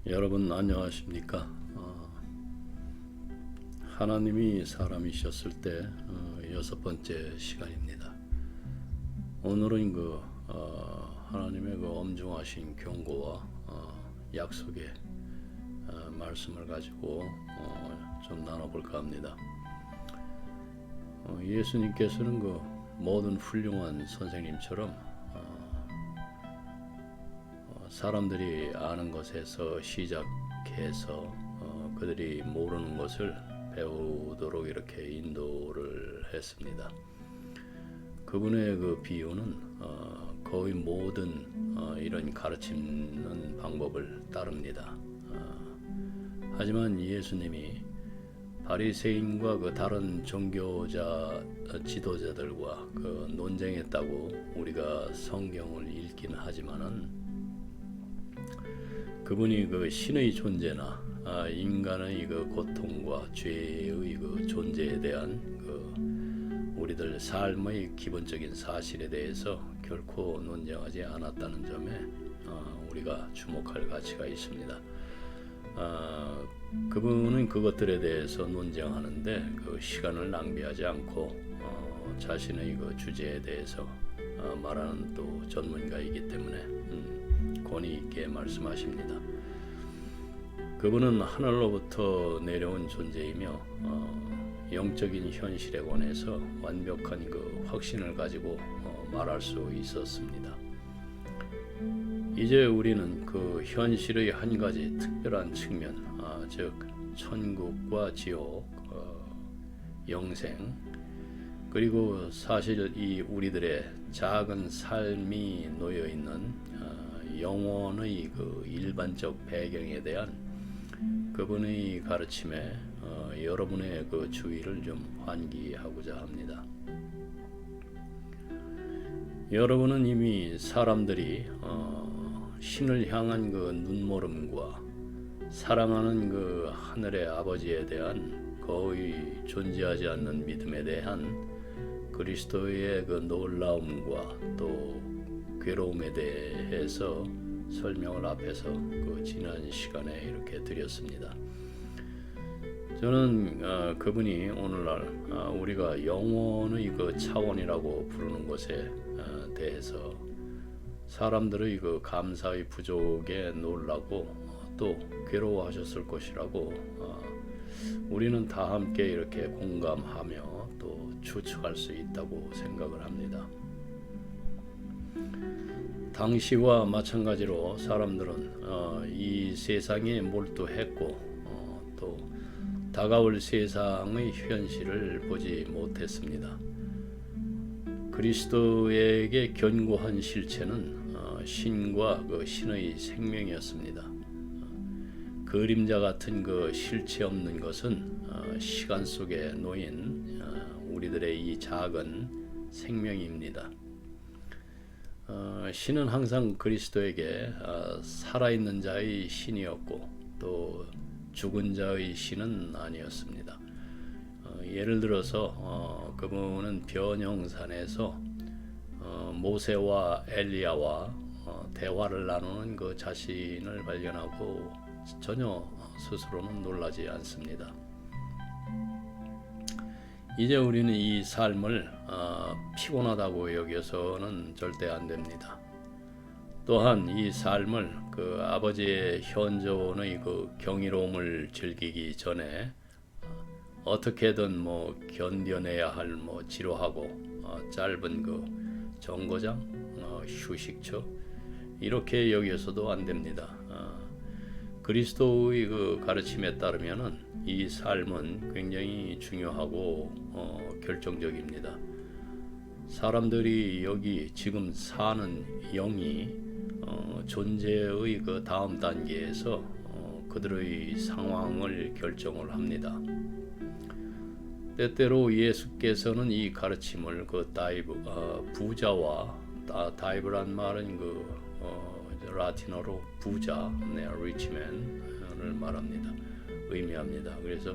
여러분 안녕하십니까? 하나님이 사람이셨을 때 여섯 번째 시간입니다. 오늘은 하나님의 엄중하신 경고와 약속의 말씀을 가지고 좀 나눠볼까 합니다. 예수님께서는 모든 훌륭한 선생님처럼 사람들이 아는 것에서 시작해서 그들이 모르는 것을 배우도록 이렇게 인도를 했습니다. 그분의 비유는 거의 모든 이런 가르치는 방법을 따릅니다. 하지만 예수님이 바리새인과 다른 종교자 지도자들과 논쟁했다고 우리가 성경을 읽긴 하지만은 그분이 신의 존재나 인간의 고통과 죄의 존재에 대한 우리들 삶의 기본적인 사실에 대해서 결코 논쟁하지 않았다는 점에 우리가 주목할 가치가 있습니다. 그분은 그것들에 대해서 논쟁하는데 시간을 낭비하지 않고 자신의 주제에 대해서 말하는 또 전문가이기 때문에 권위 있게 말씀하십니다. 그분은 하늘로부터 내려온 존재이며 영적인 현실에 관해서 완벽한 확신을 가지고 말할 수 있었습니다. 이제 우리는 현실의 한 가지 특별한 측면, 즉 천국과 지옥, 영생, 그리고 사실 이 우리들의 작은 삶이 놓여 있는 영혼의 일반적 배경에 대한 그분의 가르침에 여러분의 주의를 좀 환기하고자 합니다. 여러분은 이미 사람들이 신을 향한 눈멀음과 사랑하는 하늘의 아버지에 대한 거의 존재하지 않는 믿음에 대한 그리스도의 놀라움과 또 괴로움에 대해서 설명을 앞에서 지난 시간에 이렇게 드렸습니다. 저는 그분이 오늘날 우리가 영혼의 차원이라고 부르는 것에 대해서 사람들의 감사의 부족에 놀라고 또 괴로워하셨을 것이라고 우리는 다 함께 이렇게 공감하며 또 추측할 수 있다고 생각을 합니다. 당시와 마찬가지로 사람들은 이 세상에 몰두했고 또 다가올 세상의 현실을 보지 못했습니다. 그리스도에게 견고한 실체는 신과 신의 생명이었습니다. 그림자 같은 실체 없는 것은 시간 속에 놓인 우리들의 이 작은 생명입니다. 신은 항상 그리스도에게 살아있는 자의 신이었고 또 죽은 자의 신은 아니었습니다. 예를 들어서 그분은 변형산에서 모세와 엘리야와 대화를 나누는 자신을 발견하고 전혀 스스로는 놀라지 않습니다. 이제 우리는 이 삶을 피곤하다고 여겨서는 절대 안 됩니다. 또한 이 삶을 아버지의 현존의 경이로움을 즐기기 전에 어떻게든 견뎌내야 할 지루하고 짧은 정거장, 휴식처 이렇게 여겨서도 안 됩니다. 그리스도의 가르침에 따르면은 이 삶은 굉장히 중요하고 결정적입니다. 사람들이 여기 지금 사는 영이 존재의 다음 단계에서 그들의 상황을 결정을 합니다. 때때로 예수께서는 이 가르침을 부자와 다이브란 말은 라틴어로 부자, 리치맨을 말합니다. 의미합니다. 그래서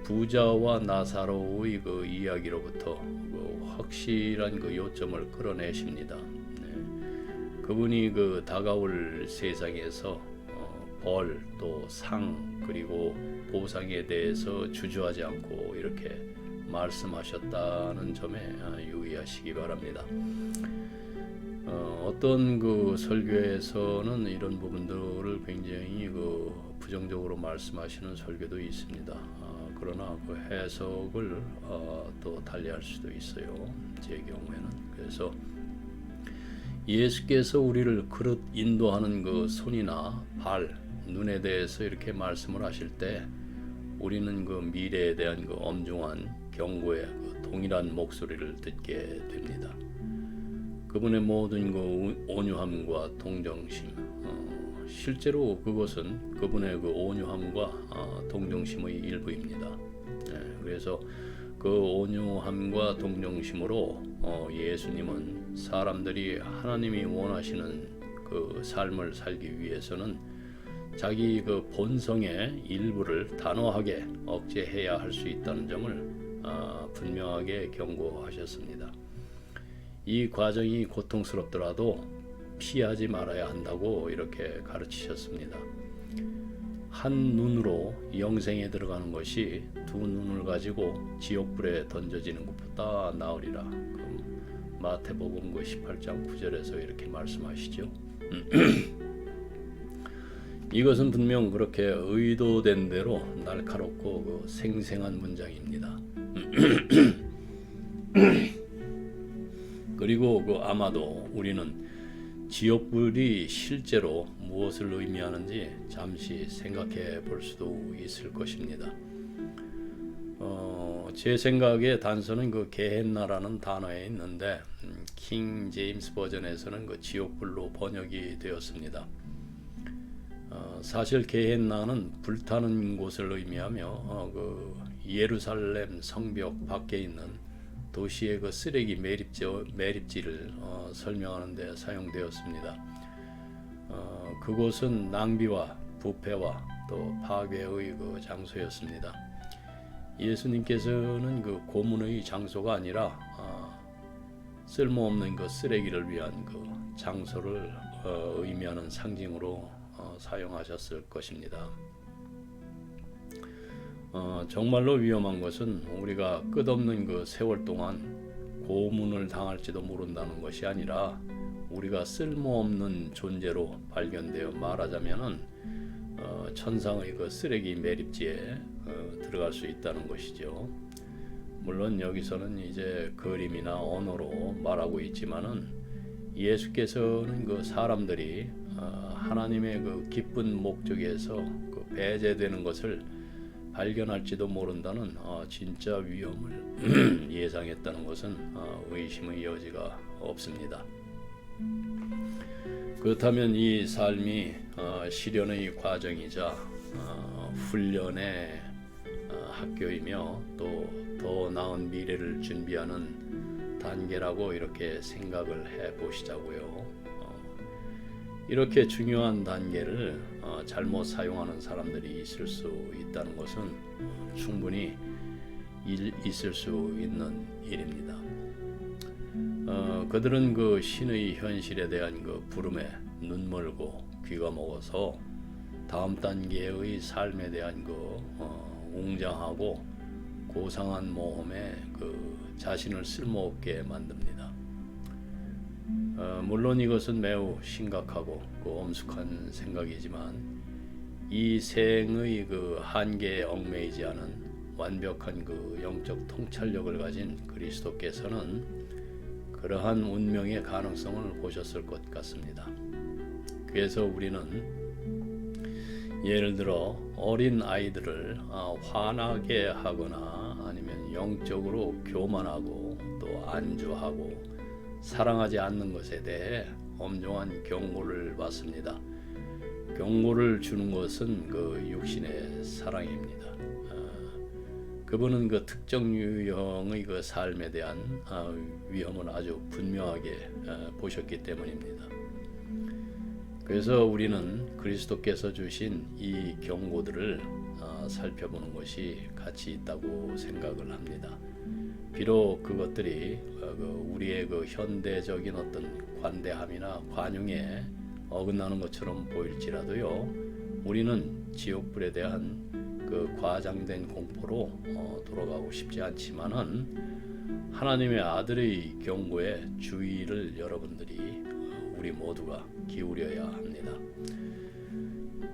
부자와 나사로의 이야기로부터 확실한 요점을 끌어내십니다. 그분이 다가올 세상에서 벌, 또 상, 그리고 보상에 대해서 주저하지 않고 이렇게 말씀하셨다는 점에 유의하시기 바랍니다. 어떤 그 설교에서는 이런 부분들을 굉장히 그 부정적으로 말씀하시는 설교도 있습니다. 그러나 그 해석을 또 달리할 수도 있어요. 제 경우에는. 그래서 예수께서 우리를 그릇 인도하는 그 손이나 발, 눈에 대해서 이렇게 말씀을 하실 때 우리는 그 미래에 대한 그 엄중한 경고의 그 동일한 목소리를 듣게 됩니다. 그분의 모든 그 온유함과 동정심, 실제로 그것은 그분의 그 온유함과 동정심의 일부입니다. 그래서 그 온유함과 동정심으로 예수님은 사람들이 하나님이 원하시는 그 삶을 살기 위해서는 자기 그 본성의 일부를 단호하게 억제해야 할 수 있다는 점을 분명하게 경고하셨습니다. 이 과정이 고통스럽더라도 피하지 말아야 한다고 이렇게 가르치셨습니다. 한 눈으로 영생에 들어가는 것이 두 눈을 가지고 지옥불에 던져지는 것보다 나으리라. 마태복음 18장 9절에서 이렇게 말씀하시죠. 이것은 분명 그렇게 의도된 대로 날카롭고 그 생생한 문장입니다. 그리고 그 아마도 우리는 지옥불이 실제로 무엇을 의미하는지 잠시 생각해 볼 수도 있을 것입니다. 제 생각에 단서는 그 게헨나라는 단어에 있는데 킹 제임스 버전에서는 그 지옥불로 번역이 되었습니다. 사실 게헨나는 불타는 곳을 의미하며 그 예루살렘 성벽 밖에 있는 도시의 그 쓰레기 매립지를 설명하는 데 사용되었습니다. 그곳은 낭비와 부패와 또 파괴의 그 장소였습니다. 예수님께서는 그 고문의 장소가 아니라 쓸모없는 그 쓰레기를 위한 그 장소를 의미하는 상징으로 사용하셨을 것입니다. 정말로 위험한 것은 우리가 끝없는 그 세월 동안 고문을 당할지도 모른다는 것이 아니라 우리가 쓸모없는 존재로 발견되어 말하자면은 천상의 그 쓰레기 매립지에 들어갈 수 있다는 것이죠. 물론 여기서는 이제 그림이나 언어로 말하고 있지만은 예수께서는 그 사람들이 하나님의 그 기쁜 목적에서 그 배제되는 것을 발견할지도 모른다는 진짜 위험을 예상했다는 것은 의심의 여지가 없습니다. 그렇다면 이 삶이 실현의 과정이자 훈련의 학교이며 또 더 나은 미래를 준비하는 단계라고 이렇게 생각을 해보시자고요. 이렇게 중요한 단계를 잘못 사용하는 사람들이 있을 수 있다는 것은 충분히 있을 수 있는 일입니다. 그들은 그 신의 현실에 대한 그 부름에 눈멀고 귀가 먹어서 다음 단계의 삶에 대한 그 웅장하고 고상한 모험에 그 자신을 쓸모없게 만듭니다. 물론 이것은 매우 심각하고 그 엄숙한 생각이지만 이 생의 그 한계에 얽매이지 않은 완벽한 그 영적 통찰력을 가진 그리스도께서는 그러한 운명의 가능성을 보셨을 것 같습니다. 그래서 우리는 예를 들어 어린 아이들을 화나게 하거나 아니면 영적으로 교만하고 또 안주하고 사랑하지 않는 것에 대해 엄중한 경고를 받습니다. 경고를 주는 것은 그 육신의 사랑입니다. 그분은 그 특정 유형의 그 삶에 대한 위험을 아주 분명하게 보셨기 때문입니다. 그래서 우리는 그리스도께서 주신 이 경고들을 살펴보는 것이 가치 있다고 생각을 합니다. 비록 그것들이 우리의 그 현대적인 어떤 관대함이나 관용에 어긋나는 것처럼 보일지라도요, 우리는 지옥불에 대한 그 과장된 공포로 돌아가고 싶지 않지만은 하나님의 아들의 경고에 주의를 여러분들이 우리 모두가 기울여야 합니다.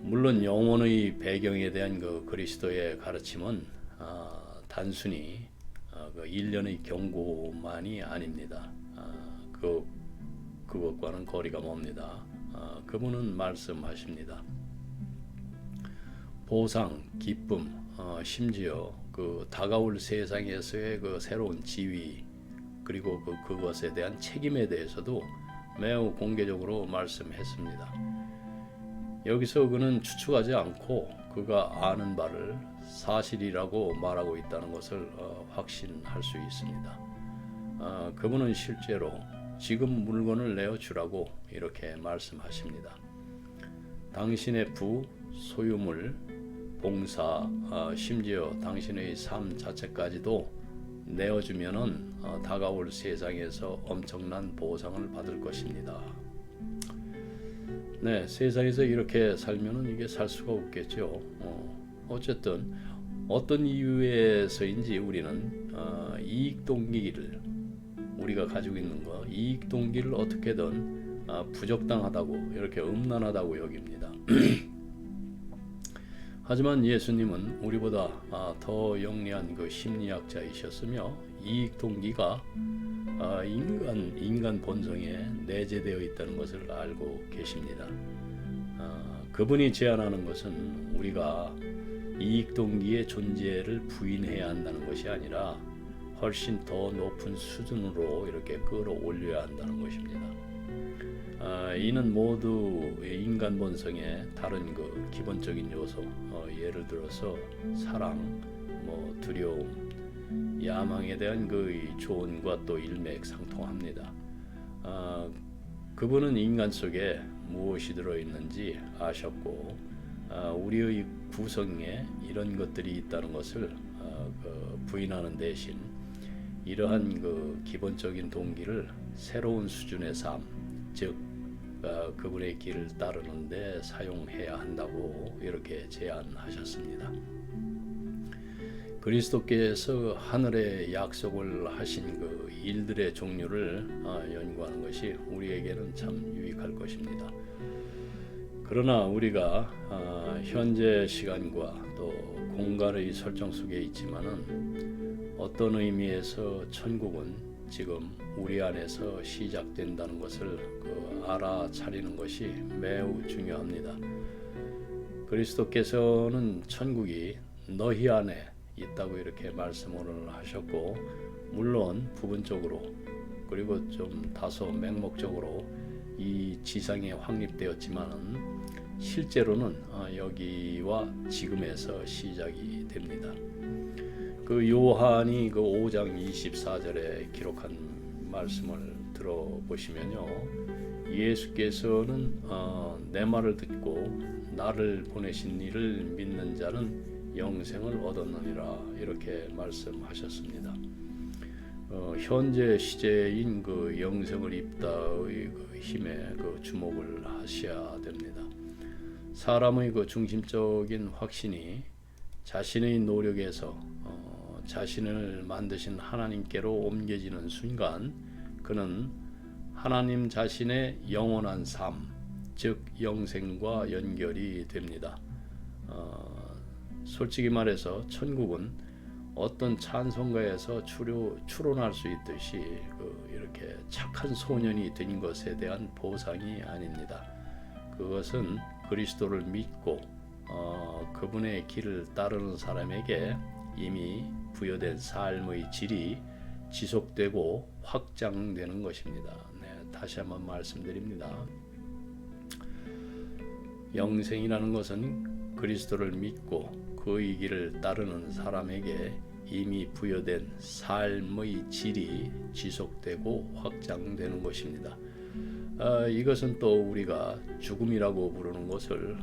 물론 영혼의 배경에 대한 그 그리스도의 가르침은 단순히 그 일련의 경고만이 아닙니다. 그것과는 거리가 멉니다. 그분은 말씀하십니다. 보상, 기쁨, 심지어 그 다가올 세상에서의 그 새로운 지위 그리고 그것에 대한 책임에 대해서도 매우 공개적으로 말씀했습니다. 여기서 그는 추측하지 않고 그가 아는 바를 사실이라고 말하고 있다는 것을 확신할 수 있습니다. 그분은 실제로 지금 물건을 내어주라고 이렇게 말씀하십니다. 당신의 부, 소유물, 봉사, 심지어 당신의 삶 자체까지도 내어주면은 다가올 세상에서 엄청난 보상을 받을 것입니다. 네, 세상에서 이렇게 살면은 이게 살 수가 없겠죠. 어쨌든 어떤 이유에서인지 우리는 이익 동기를 우리가 가지고 있는 거 이익 동기를 어떻게든 부적당하다고 이렇게 음란하다고 여깁니다. 하지만 예수님은 우리보다 더 영리한 그 심리학자이셨으며 이익 동기가 인간 본성에 내재되어 있다는 것을 알고 계십니다. 그분이 제안하는 것은 우리가 이익 동기의 존재를 부인해야 한다는 것이 아니라 훨씬 더 높은 수준으로 이렇게 끌어올려야 한다는 것입니다. 이는 모두 인간 본성의 다른 그 기본적인 요소, 예를 들어서 사랑, 두려움, 야망에 대한 그 조언과 또 일맥상통합니다. 그분은 인간 속에 무엇이 들어있는지 아셨고 우리의 구성에 이런 것들이 있다는 것을 부인하는 대신 이러한 그 기본적인 동기를 새로운 수준의 삶, 즉 그분의 길을 따르는 데 사용해야 한다고 이렇게 제안하셨습니다. 그리스도께서 하늘에 약속을 하신 그 일들의 종류를 연구하는 것이 우리에게는 참 유익할 것입니다. 그러나 우리가 현재 시간과 또 공간의 설정 속에 있지만은 어떤 의미에서 천국은 지금 우리 안에서 시작된다는 것을 알아차리는 것이 매우 중요합니다. 그리스도께서는 천국이 너희 안에 있다고 이렇게 말씀을 하셨고 물론 부분적으로 그리고 좀 다소 맹목적으로 이 지상에 확립되었지만은 실제로는 여기와 지금에서 시작이 됩니다. 그 요한이 그 5장 24절에 기록한 말씀을 들어보시면요, 예수께서는 내 말을 듣고 나를 보내신 이를 믿는 자는 영생을 얻었느니라 이렇게 말씀하셨습니다. 현재 시제인 그 영생을 입다의 그 힘에 주목을 하셔야 됩니다. 사람의 그 중심적인 확신이 자신의 노력에서 자신을 만드신 하나님께로 옮겨지는 순간 그는 하나님 자신의 영원한 삶, 즉 영생과 연결이 됩니다. 솔직히 말해서 천국은 어떤 찬송가에서 추론할 수 있듯이 이렇게 착한 소년이 된 것에 대한 보상이 아닙니다. 그것은 그리스도를 믿고 그분의 길을 따르는 사람에게 이미 부여된 삶의 질이 지속되고 확장되는 것입니다. 네, 다시 한번 말씀드립니다. 영생이라는 것은 그리스도를 믿고 그의 길을 따르는 사람에게 이미 부여된 삶의 질이 지속되고 확장되는 것입니다. 이것은 또 우리가 죽음이라고 부르는 것을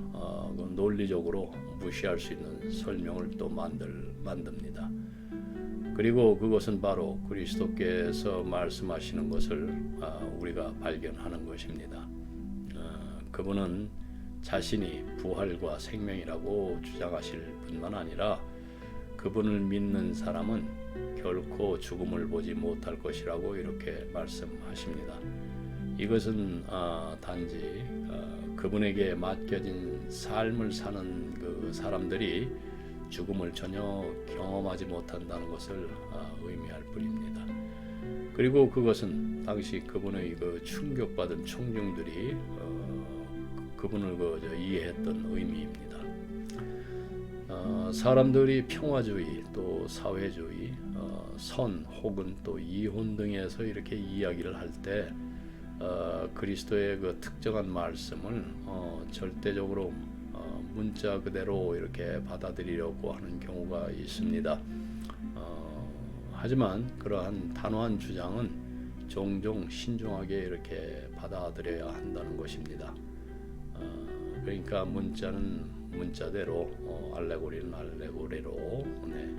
논리적으로 무시할 수 있는 설명을 또 만듭니다. 그리고 그것은 바로 그리스도께서 말씀하시는 것을 우리가 발견하는 것입니다. 그분은 자신이 부활과 생명이라고 주장하실 뿐만 아니라 그분을 믿는 사람은 결코 죽음을 보지 못할 것이라고 이렇게 말씀하십니다. 이것은 단지 그분에게 맡겨진 삶을 사는 그 사람들이 죽음을 전혀 경험하지 못한다는 것을 의미할 뿐입니다. 그리고 그것은 당시 그분의 그 충격받은 청중들이 그분을 이해했던 의미입니다. 사람들이 평화주의 또 사회주의, 선 혹은 또 이혼 등에서 이렇게 이야기를 할 때 그리스도의 그 특정한 말씀을 절대적으로 문자 그대로 이렇게 받아들이려고 하는 경우가 있습니다. 하지만 그러한 단호한 주장은 종종 신중하게 이렇게 받아들여야 한다는 것입니다. 그러니까 문자는 문자대로, 알레고리는 알레고리로. 네.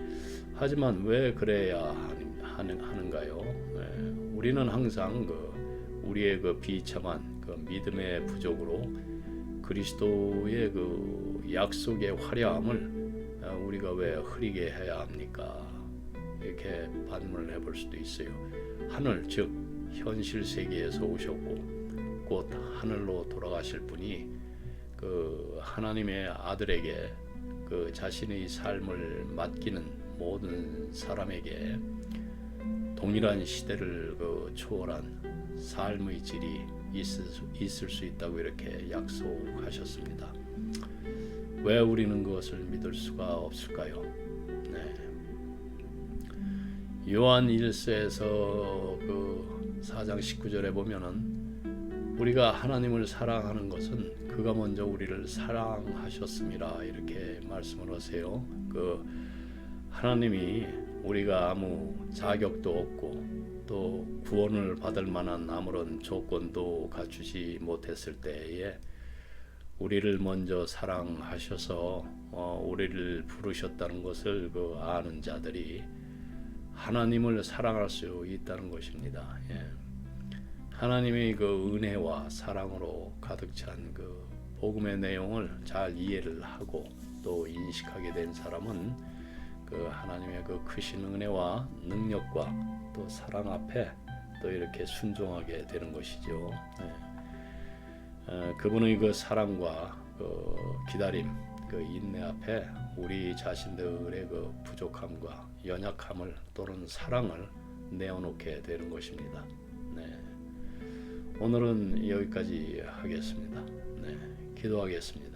하지만 왜 그래야 하는가요? 네. 우리는 항상 우리의 그 비참한 그 믿음의 부족으로 그리스도의 그 약속의 화려함을 우리가 왜 흐리게 해야 합니까? 이렇게 반문을 해볼 수도 있어요. 하늘, 즉 현실 세계에서 오셨고 곧 하늘로 돌아가실 분이 그 하나님의 아들에게 그 자신의 삶을 맡기는 모든 사람에게 동일한 시대를 초월한 삶의 질이 있을 수 있다고 이렇게 약속하셨습니다. 왜 우리는 그것을 믿을 수가 없을까요? 네. 요한 1서에서 그 4장 19절에 보면은 우리가 하나님을 사랑하는 것은 그가 먼저 우리를 사랑하셨음이라 이렇게 말씀을 하세요. 그 하나님이 우리가 아무 자격도 없고 또 구원을 받을 만한 아무런 조건도 갖추지 못했을 때에 우리를 먼저 사랑하셔서 우리를 부르셨다는 것을 아는 자들이 하나님을 사랑할 수 있다는 것입니다. 예. 하나님의 그 은혜와 사랑으로 가득 찬 그 복음의 내용을 잘 이해를 하고 또 인식하게 된 사람은 그 하나님의 그 크신 은혜와 능력과 또 사랑 앞에 또 이렇게 순종하게 되는 것이죠. 네. 그분의 그 사랑과 그 기다림, 그 인내 앞에 우리 자신들의 그 부족함과 연약함을 또는 사랑을 내어놓게 되는 것입니다. 네. 오늘은 여기까지 하겠습니다. 네. 기도하겠습니다.